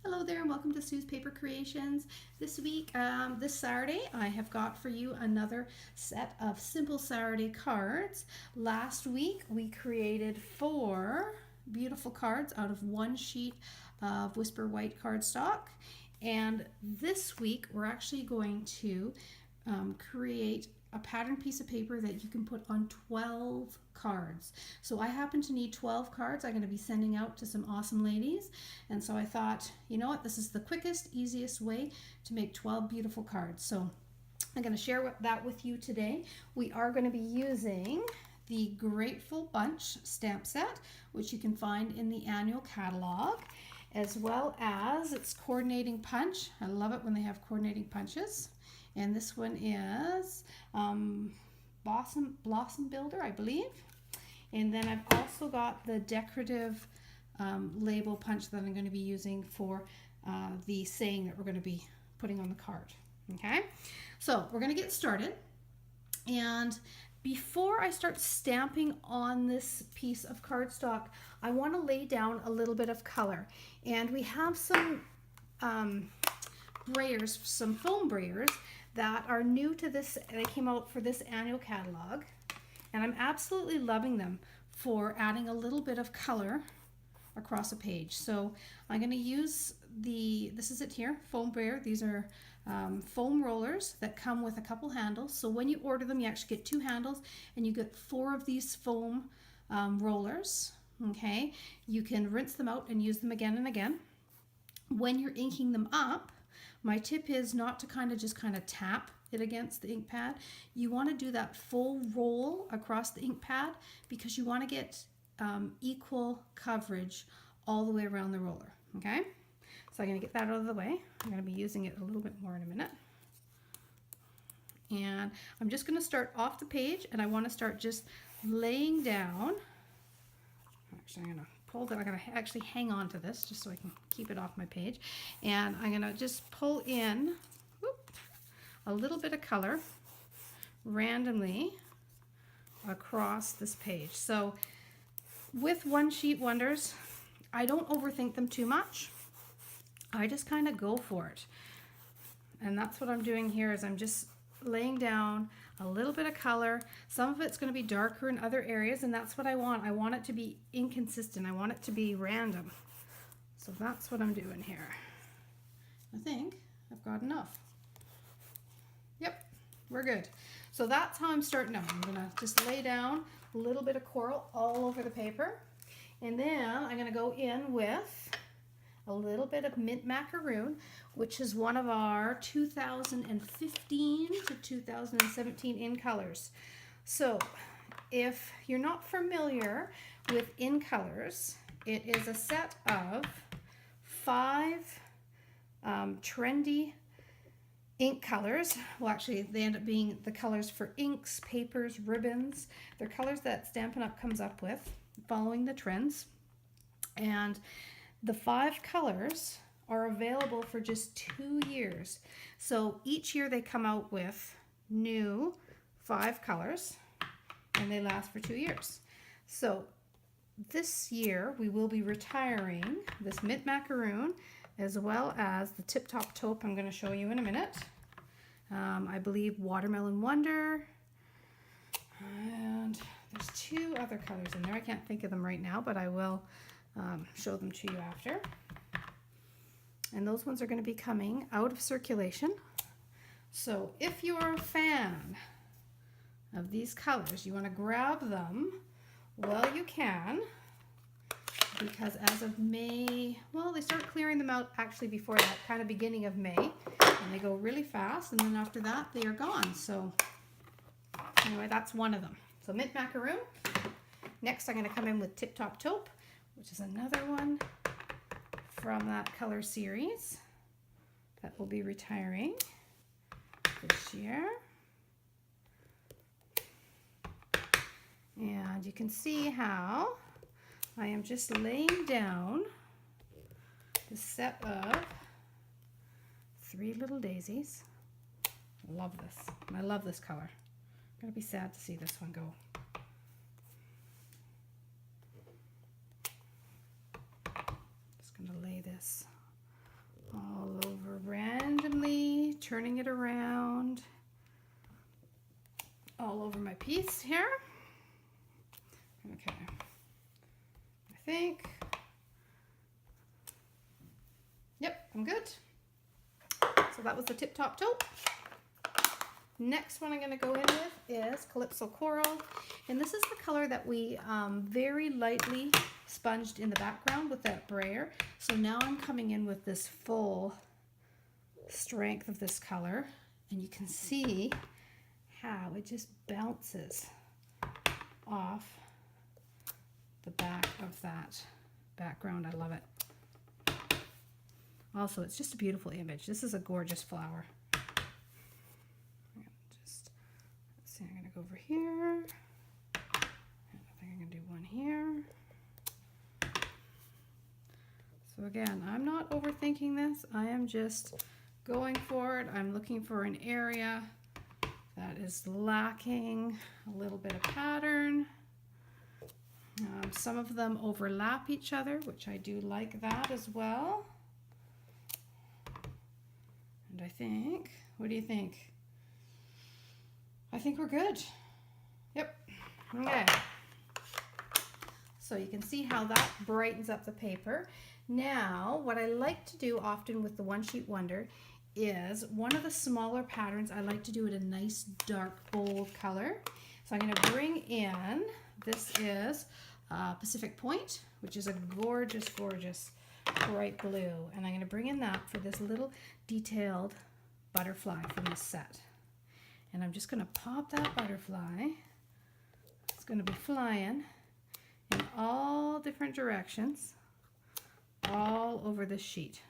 Hello there and welcome to Sue's Paper Creations. This week, this Saturday, I have got for you another set of Simple Saturday cards. Last week, we created 4 beautiful cards out of 1 sheet of Whisper White cardstock. And this week, we're actually going to create a pattern piece of paper that you can put on 12 cards. So I happen to need 12 cards I'm going to be sending out to some awesome ladies. And so I thought, you know what, this is the quickest, easiest way to make 12 beautiful cards. So I'm going to share that with you today. We are going to be using the Grateful Bunch stamp set, which you can find in the annual catalog, as well as its coordinating punch. I love it when they have coordinating punches. And this one is Blossom Builder, I believe. And then I've also got the decorative label punch that I'm going to be using for the saying that we're going to be putting on the card. Okay, so we're going to get started. And before I start stamping on this piece of cardstock, I want to lay down a little bit of color. And we have some brayers, some foam brayers that are new to this. They came out for this annual catalog, and I'm absolutely loving them for adding a little bit of color across a page. So I'm going to use this is it here, foam brayer. These are foam rollers that come with a couple handles. So when you order them, you actually get 2 handles, and you get 4 of these foam rollers. Okay, you can rinse them out and use them again and again. When you're inking them up, my tip is not to just tap it against the ink pad. You want to do that full roll across the ink pad because you want to get equal coverage all the way around the roller. Okay, so I'm going to get that out of the way. I'm going to be using it a little bit more in a minute. And I'm just going to start off the page, and I want to start just laying down. Actually, I'm going to pull that. I'm going to actually hang on to this just so I can keep it off my page. And I'm going to just pull in a little bit of color randomly across this page. So with One Sheet Wonders, I don't overthink them too much. I just kind of go for it. And that's what I'm doing here, is I'm just laying down a little bit of color. Some of it's going to be darker in other areas, and that's what I want. I want it to be inconsistent. I want it to be random. So that's what I'm doing here. I think I've got enough. Yep, we're good. So that's how I'm starting out. I'm going to just lay down a little bit of coral all over the paper. And then I'm going to go in with a little bit of Mint Macaroon, which is one of our 2015 to 2017 in colors. So if you're not familiar with in colors, it is a set of 5 trendy ink colors. Well, actually, they end up being the colors for inks, papers, ribbons. They're colors that Stampin' Up! Comes up with, following the trends. And the 5 colors are available for just 2 years. So each year they come out with new 5 colors, and they last for 2 years. So this year we will be retiring this Mint Macaroon, as well as the Tip Top Taupe I'm going to show you in a minute. I believe Watermelon Wonder, and there's 2 other colors in there. I can't think of them right now, but I will show them to you after. And those ones are going to be coming out of circulation. So if you're a fan of these colors, you want to grab them while you can, because as of May, well, they start clearing them out actually before that, kind of beginning of May, and they go really fast, and then after that they are gone. So anyway, that's one of them. So Mint Macaroon. Next I'm going to come in with Tip Top Taupe, which is another one from that color series that will be retiring this year. And you can see how I am just laying down the set of 3 little daisies. Love this. I love this color. I'm going to be sad to see this one go. Just going to lay this turning it around all over my piece here. Okay, I think, yep, I'm good. So that was the Tip Top Taupe. Next one I'm going to go in with is Calypso Coral, and this is the color that we very lightly sponged in the background with that brayer. So now I'm coming in with this full strength of this color, and you can see how it just bounces off the back of that background. I love it. Also, it's just a beautiful image. This is a gorgeous flower. Just, let's see, I'm going to go over here. I think I'm going to do one here. So again, I'm not overthinking this. I am just going for it. I'm looking for an area that is lacking a little bit of pattern. Some of them overlap each other, which I do like that as well. And I think, what do you think? I think we're good. Yep. Okay. So you can see how that brightens up the paper. Now, what I like to do often with the One Sheet Wonder is one of the smaller patterns, I like to do it a nice dark bold color. So I'm going to bring in, this is Pacific Point, which is a gorgeous, gorgeous bright blue. And I'm going to bring in that for this little detailed butterfly from this set. And I'm just going to pop that butterfly. It's going to be flying in all different directions, all over the sheet.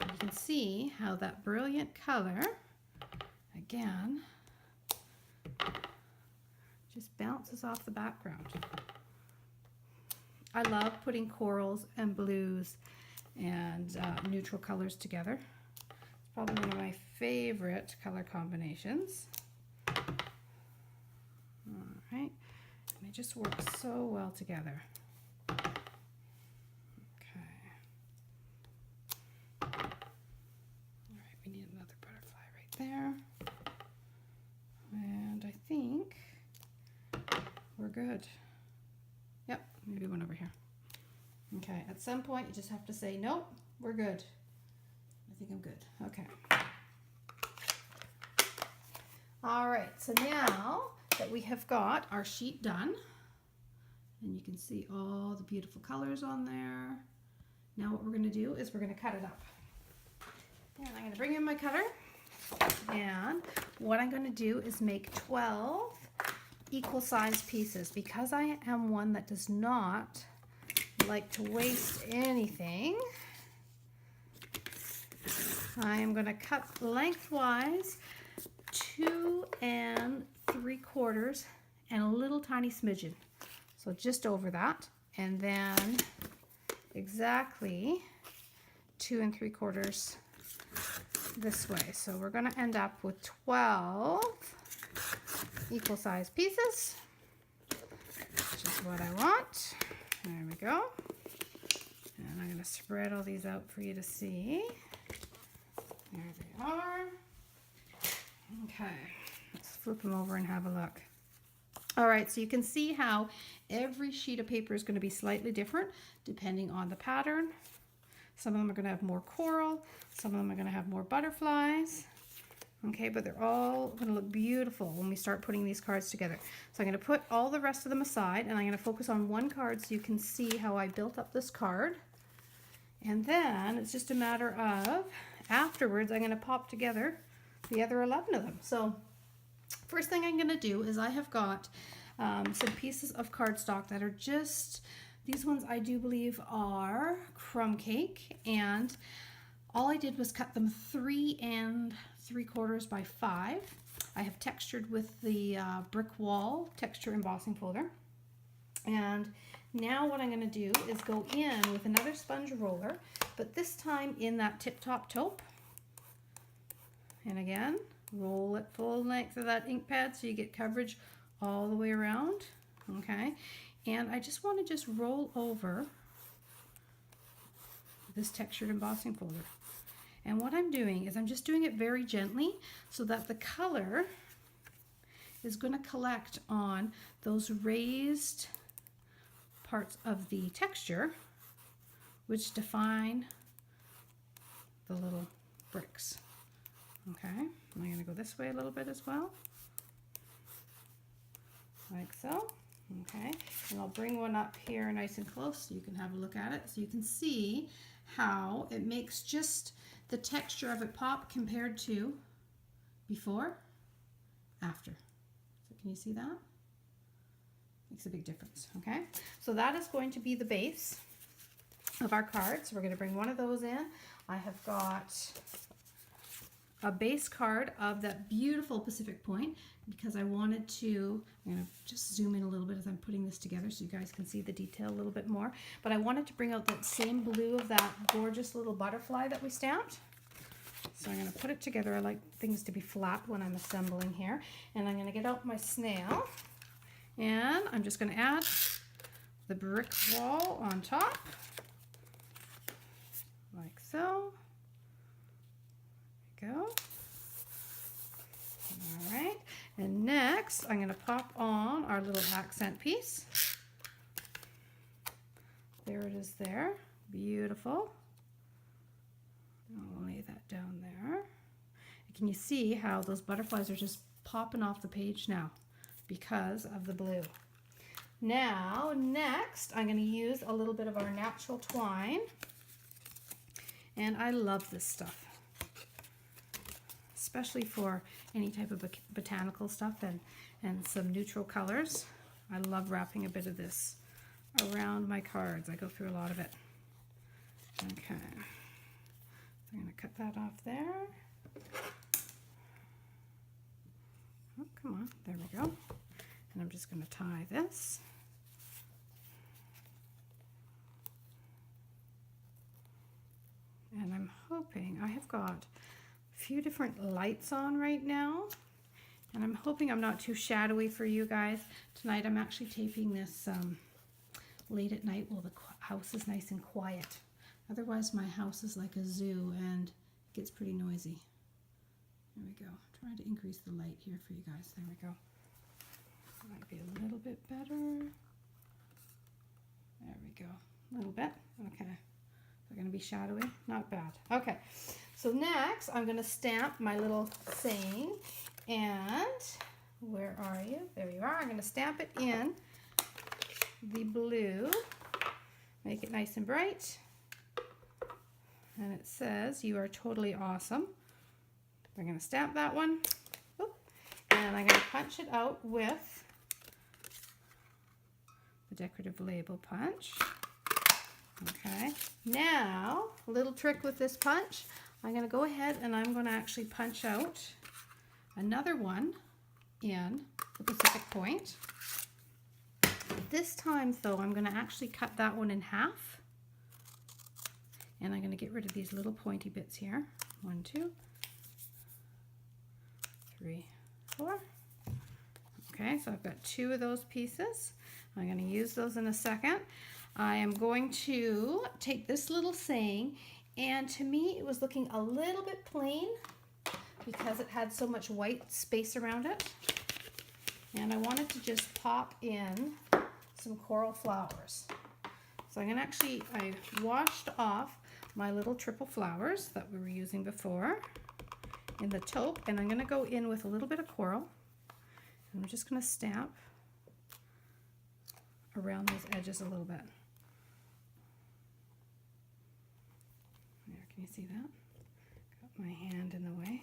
And you can see how that brilliant color, again, just bounces off the background. I love putting corals and blues and neutral colors together. It's probably one of my favorite color combinations. All right, and they just work so well together. Okay. All right, we need another butterfly right there. And I think we're good. Yep, maybe one over here. Okay, at some point you just have to say, nope, we're good. I think I'm good. Okay. All right, so now that we have got our sheet done, and you can see all the beautiful colors on there, now what we're going to do is we're going to cut it up. And I'm going to bring in my cutter, and what I'm going to do is make 12 equal sized pieces. Because I am one that does not like to waste anything, I am going to cut lengthwise 2 3/4 and a little tiny smidgen, so just over that, and then exactly 2 3/4 this way. So we're going to end up with 12 equal sized pieces, which is what I want. There we go. And I'm going to spread all these out for you to see. There they are. Okay, let's flip them over and have a look. All right, so you can see how every sheet of paper is going to be slightly different depending on the pattern. Some of them are going to have more coral, some of them are going to have more butterflies. Okay, but they're all going to look beautiful when we start putting these cards together. So I'm going to put all the rest of them aside, and I'm going to focus on one card so you can see how I built up this card. And then it's just a matter of, afterwards, I'm going to pop together the other 11 of them. So first thing I'm going to do is I have got some pieces of cardstock that are just, these ones I do believe are crumb cake, and all I did was cut them 3 3/4 by 5. I have textured with the Brick Wall texture embossing folder. And now what I'm going to do is go in with another sponge roller, but this time in that Tip Top Taupe. And again, roll it full length of that ink pad so you get coverage all the way around. Okay, and I just want to just roll over this textured embossing folder. And what I'm doing is I'm just doing it very gently so that the color is going to collect on those raised parts of the texture which define the little bricks. Okay, I'm going to go this way a little bit as well, like so. Okay, and I'll bring one up here nice and close so you can have a look at it, so you can see how it makes just the texture of it pop compared to before, after. So can you see that? Makes a big difference. Okay, so that is going to be the base of our card. So we're going to bring one of those in. I have got a base card of that beautiful Pacific Point because I wanted to, I'm going to just zoom in a little bit as I'm putting this together so you guys can see the detail a little bit more, but I wanted to bring out that same blue of that gorgeous little butterfly that we stamped. So I'm going to put it together. I like things to be flat when I'm assembling here, and I'm going to get out my snail, and I'm just going to add the brick wall on top, like so. There we go. All right, and next I'm going to pop on our little accent piece. There it is there. Beautiful. I'll lay that down there. Can you see how those butterflies are just popping off the page now because of the blue? Now, next, I'm going to use a little bit of our natural twine. And I love this stuff, especially for any type of botanical stuff and some neutral colors. I love wrapping a bit of this around my cards. I go through a lot of it. Okay. I'm going to cut that off there. Oh, come on. There we go. And I'm just going to tie this. And I'm hoping, I have got a few different lights on right now. And I'm hoping I'm not too shadowy for you guys. Tonight I'm actually taping this late at night while the house is nice and quiet. Otherwise my house is like a zoo and it gets pretty noisy. There we go. Trying to increase the light here for you guys. There we go. Might be a little bit better. There we go. A little bit. Okay. They're going to be shadowy. Not bad. Okay. So next I'm going to stamp my little saying. And where are you? There you are. I'm going to stamp it in the blue. Make it nice and bright. And it says, "You are totally awesome." We're going to stamp that one. Oop. And I'm going to punch it out with the decorative label punch. Okay. Now, a little trick with this punch. I'm going to go ahead and I'm going to actually punch out another one in the Pacific Point. This time, though, I'm going to actually cut that one in half. And I'm going to get rid of these little pointy bits here. 1, 2, 3, 4. Okay, so I've got 2 of those pieces. I'm going to use those in a second. I am going to take this little saying, and to me it was looking a little bit plain because it had so much white space around it. And I wanted to just pop in some coral flowers. So I'm going to actually, I washed off my little triple flowers that we were using before in the taupe, and I'm going to go in with a little bit of coral, and I'm just going to stamp around those edges a little bit. There, can you see that? Got my hand in the way.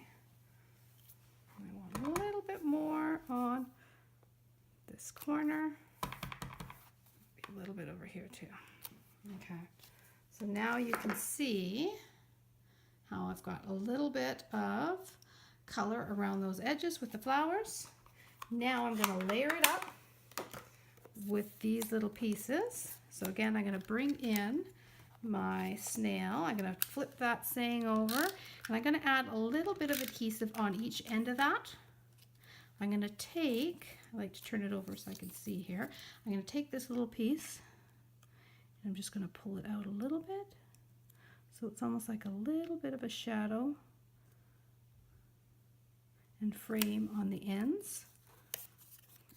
And I want a little bit more on this corner, a little bit over here too. Okay. So now you can see how I've got a little bit of color around those edges with the flowers. Now I'm going to layer it up with these little pieces. So again, I'm going to bring in my snail. I'm going to flip that saying over, and I'm going to add a little bit of adhesive on each end of that. I'm going to take, I like to turn it over so I can see here. I'm going to take this little piece, I'm just going to pull it out a little bit So it's almost like a little bit of a shadow and frame on the ends.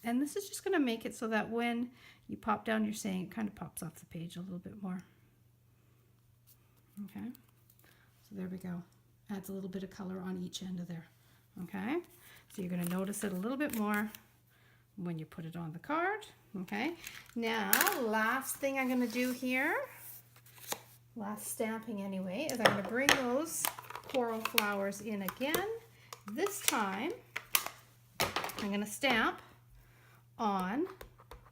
And this is just going to make it so that when you pop down your saying, it kind of pops off the page a little bit more. Okay, so there we go. Adds a little bit of color on each end of there. Okay, so you're going to notice it a little bit more when you put it on the card. Okay, now last thing I'm going to do here, last stamping anyway, is I'm going to bring those coral flowers in again. This time I'm going to stamp on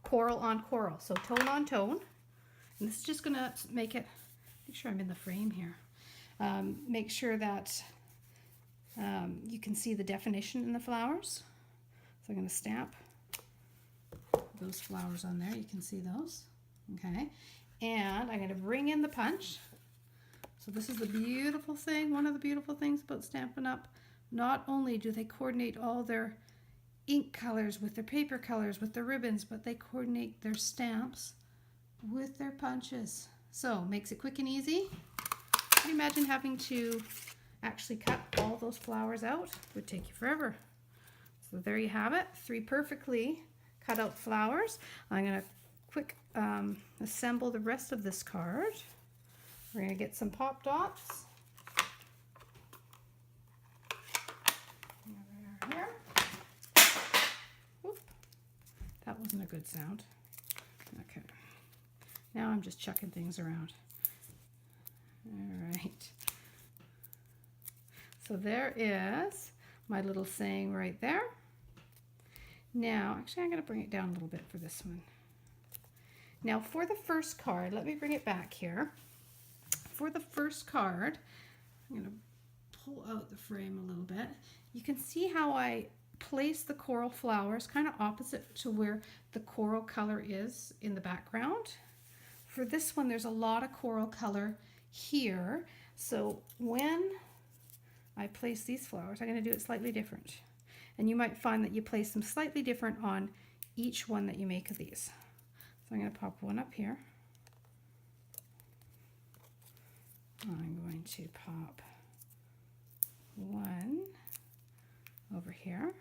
coral, so tone on tone. And this is just going to make sure I'm in the frame here. Make sure that you can see the definition in the flowers. So I'm going to stamp those flowers on there. You can see those. Okay. And I'm going to bring in the punch. So this is the beautiful thing, one of the beautiful things about Stampin' Up! Not only do they coordinate all their ink colors with their paper colors, with their ribbons, but they coordinate their stamps with their punches. So makes it quick and easy. Can you imagine having to actually cut all those flowers out? It would take you forever. So there you have it, 3 perfectly cut out flowers. I'm going to quick assemble the rest of this card. We're going to get some pop dots. Here. Whoop. That wasn't a good sound. Okay. Now I'm just chucking things around. All right. So there is my little saying right there. Now, actually I'm going to bring it down a little bit for this one. Now for the first card, let me bring it back here. For the first card, I'm going to pull out the frame a little bit. You can see how I place the coral flowers kind of opposite to where the coral color is in the background. For this one, there's a lot of coral color here. So when I place these flowers, I'm going to do it slightly different. And you might find that you place them slightly different on each one that you make of these. So I'm going to pop one up here. I'm going to pop one over here.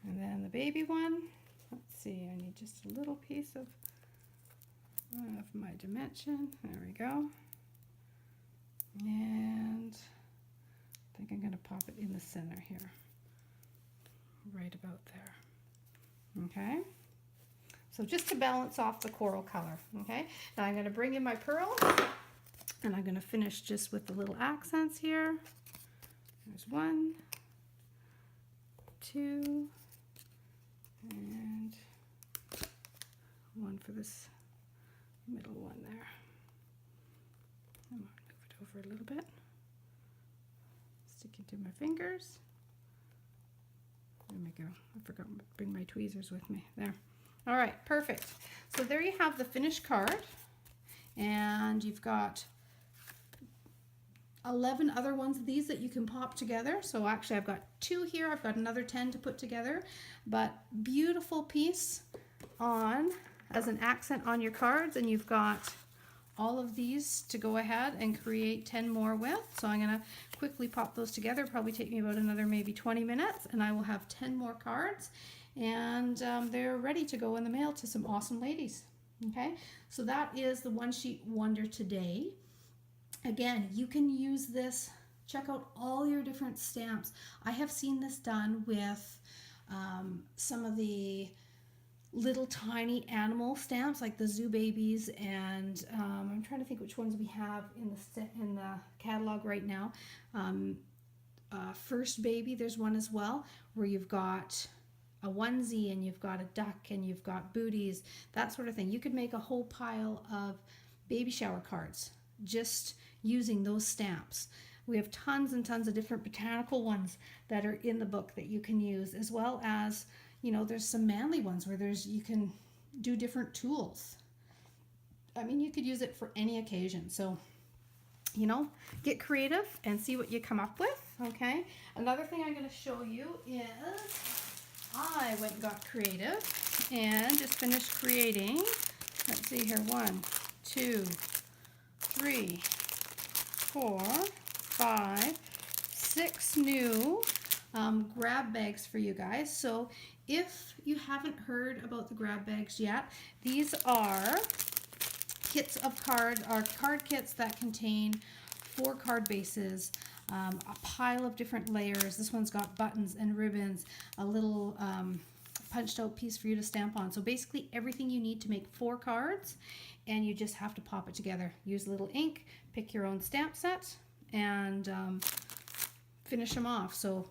And then the baby one, let's see, I need just a little piece of my dimension. There we go. And I think I'm going to pop it in the center here. Right about there. Okay. So just to balance off the coral color. Okay. Now I'm going to bring in my pearls. And I'm going to finish just with the little accents here. There's 1, 2, and 1 for this middle one there. I'm going to move it over a little bit. Stick it to my fingers. There we go. I forgot to bring my tweezers with me. There. All right, perfect. So there you have the finished card. And you've got 11 other ones of these that you can pop together. So actually I've got 2 here. I've got another 10 to put together. But beautiful piece on as an accent on your cards. And you've got all of these to go ahead and create 10 more with. So I'm going to quickly pop those together. Probably take me about another maybe 20 minutes. And I will have 10 more cards. And they're ready to go in the mail to some awesome ladies. Okay, so that is the One Sheet Wonder today. Again, you can use this, check out all your different stamps. I have seen this done with some of the little tiny animal stamps like the Zoo Babies, and I'm trying to think which ones we have in the catalog right now. First Baby, there's one as well where you've got a onesie and you've got a duck and you've got booties, that sort of thing. You could make a whole pile of baby shower cards just using those stamps. We have tons and tons of different botanical ones that are in the book that you can use, as well as, you know, there's some manly ones where you can do different tools. I mean, you could use it for any occasion. So, you know, get creative and see what you come up with. Okay. Another thing I'm going to show you is I went and got creative and just finished creating, let's see here, 1, 2, 3, 4, 5, 6 new grab bags for you guys. So if you haven't heard about the grab bags yet, these are kits of card kits that contain 4 card bases, a pile of different layers. This one's got buttons and ribbons, a little punched out piece for you to stamp on. So basically everything you need to make 4 cards, and you just have to pop it together. Use a little ink, pick your own stamp set, and finish them off. So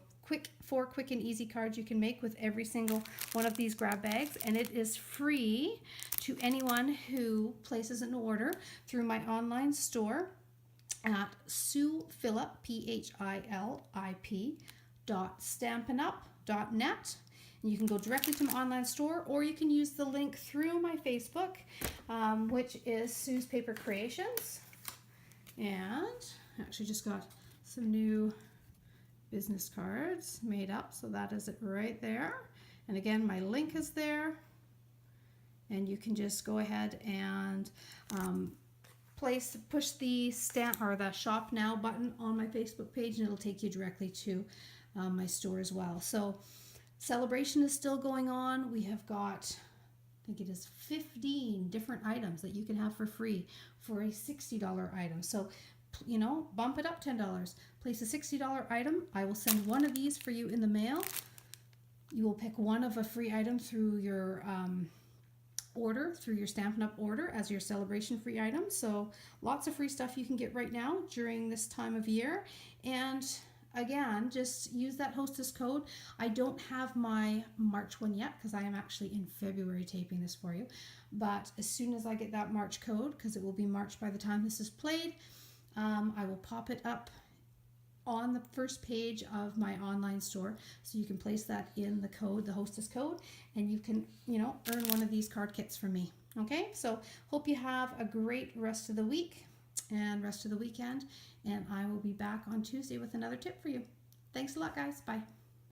4 quick and easy cards you can make with every single one of these grab bags, and it is free to anyone who places an order through my online store at SuePhillip, PHILIP.stampinup.net. And you can go directly to my online store, or you can use the link through my Facebook, which is Sue's Paper Creations. And I actually just got some new business cards made up, so that is it right there. And again, my link is there, and you can just go ahead and push the stamp or the shop now button on my Facebook page, and it'll take you directly to my store as well. So celebration is still going on. We have got, I think it is 15 different items that you can have for free for a $60 item. So you know, bump it up $10. Place a $60 item. I will send one of these for you in the mail. You will pick one of a free item through your order, through your Stampin' Up! Order as your celebration free item. So lots of free stuff you can get right now during this time of year. And again, just use that hostess code. I don't have my March one yet because I am actually in February taping this for you. But as soon as I get that March code, because it will be March by the time this is played, I will pop it up on the first page of my online store, so you can place that in the code, the hostess code, and you can, you know, earn one of these card kits from me. Okay, so hope you have a great rest of the week and rest of the weekend, and I will be back on Tuesday with another tip for you. Thanks a lot, guys. Bye.